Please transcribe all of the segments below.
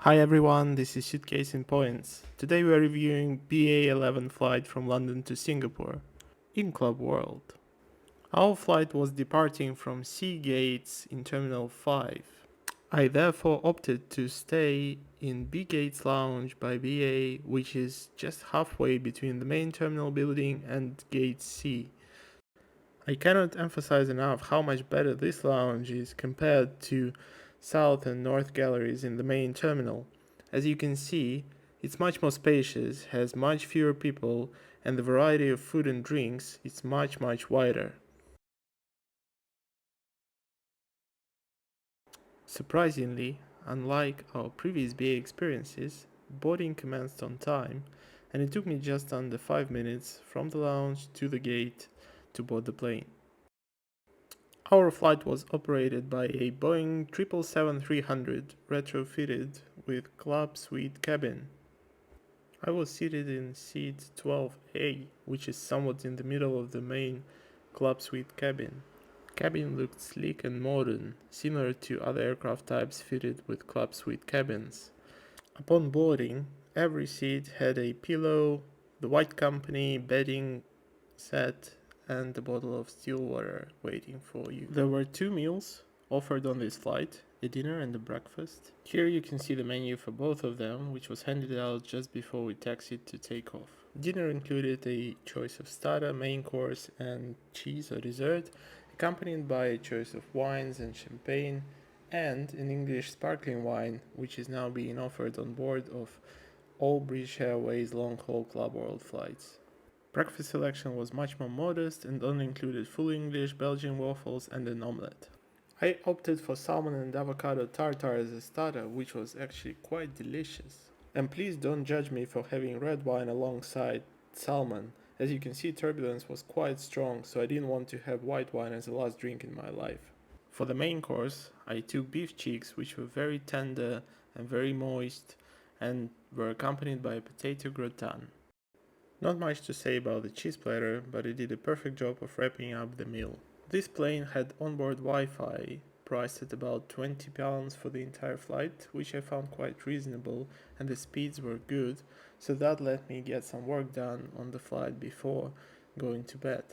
Hi everyone, this is Suitcase in Points. Today we are reviewing BA11 flight from London to Singapore in Club World. Our flight was departing from Sea Gates in Terminal 5. I therefore opted to stay in B Gates Lounge by BA, which is just halfway between the main terminal building and Gate C. I cannot emphasize enough how much better this lounge is compared to South and North galleries in the main terminal. As you can see, it's much more spacious, has much fewer people, and the variety of food and drinks is much wider. Surprisingly, unlike our previous BA experiences, boarding commenced on time, and it took me just under 5 minutes from the lounge to the gate to board the plane. Our flight was operated by a Boeing 777-300 retrofitted with club suite cabin. I was seated in seat 12A, which is somewhat in the middle of the main club suite cabin. Cabin looked sleek and modern, similar to other aircraft types fitted with club suite cabins. Upon boarding, every seat had a pillow, the white company bedding set, and a bottle of still water waiting for you. There were two meals offered on this flight, a dinner and a breakfast. Here you can see the menu for both of them, which was handed out just before we taxied to take off. Dinner included a choice of starter, main course, and cheese or dessert, accompanied by a choice of wines and champagne, and an English sparkling wine, which is now being offered on board of all British Airways long-haul Club World flights. Breakfast selection was much more modest and only included full English, Belgian waffles, and an omelette. I opted for salmon and avocado tartare as a starter, which was actually quite delicious. And please don't judge me for having red wine alongside salmon. As you can see, turbulence was quite strong, so I didn't want to have white wine as the last drink in my life. For the main course, I took beef cheeks, which were very tender and very moist, and were accompanied by a potato gratin. Not much to say about the cheese platter, but it did a perfect job of wrapping up the meal. This plane had onboard Wi-Fi, priced at about £20 for the entire flight, which I found quite reasonable, and the speeds were good, so that let me get some work done on the flight before going to bed.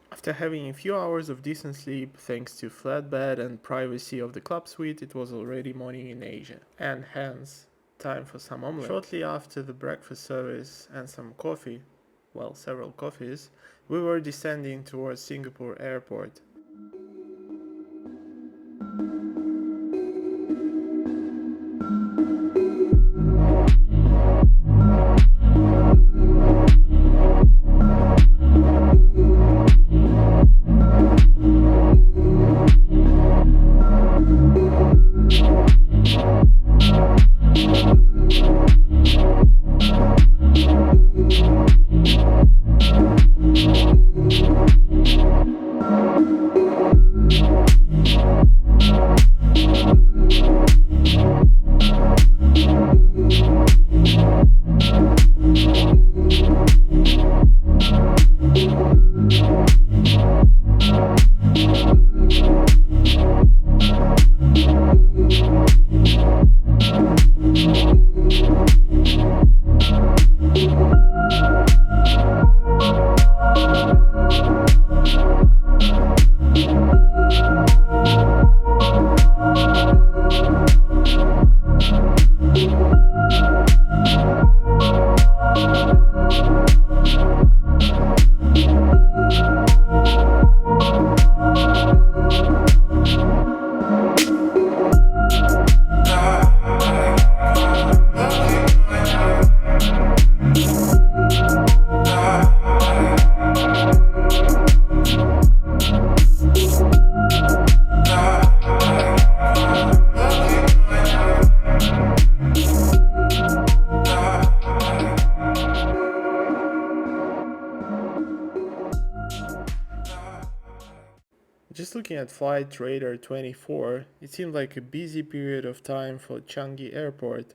After having a few hours of decent sleep, thanks to flat bed and privacy of the club suite, it was already morning in Asia, and hence time for some omelette. Shortly after the breakfast service and some coffee, several coffees, we were descending towards Singapore airport. Just looking at Flight Radar 24, it seemed like a busy period of time for Changi Airport,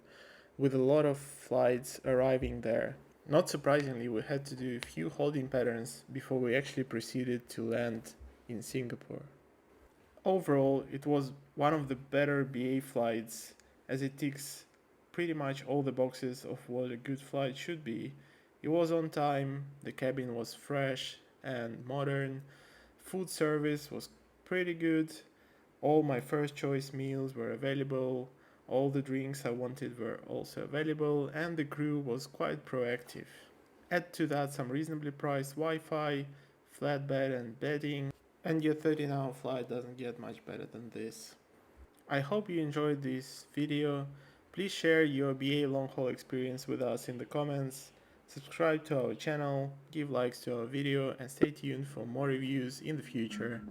with a lot of flights arriving there. Not surprisingly, we had to do a few holding patterns before we actually proceeded to land in Singapore. Overall, it was one of the better BA flights, as it ticks pretty much all the boxes of what a good flight should be. It was on time, the cabin was fresh and modern, food service was pretty good, all my first choice meals were available, all the drinks I wanted were also available, and the crew was quite proactive. Add to that some reasonably priced Wi Fi, flatbed, and bedding, and your 13-hour flight doesn't get much better than this. I hope you enjoyed this video. Please share your BA long haul experience with us in the comments. Subscribe to our channel, give likes to our video, and stay tuned for more reviews in the future.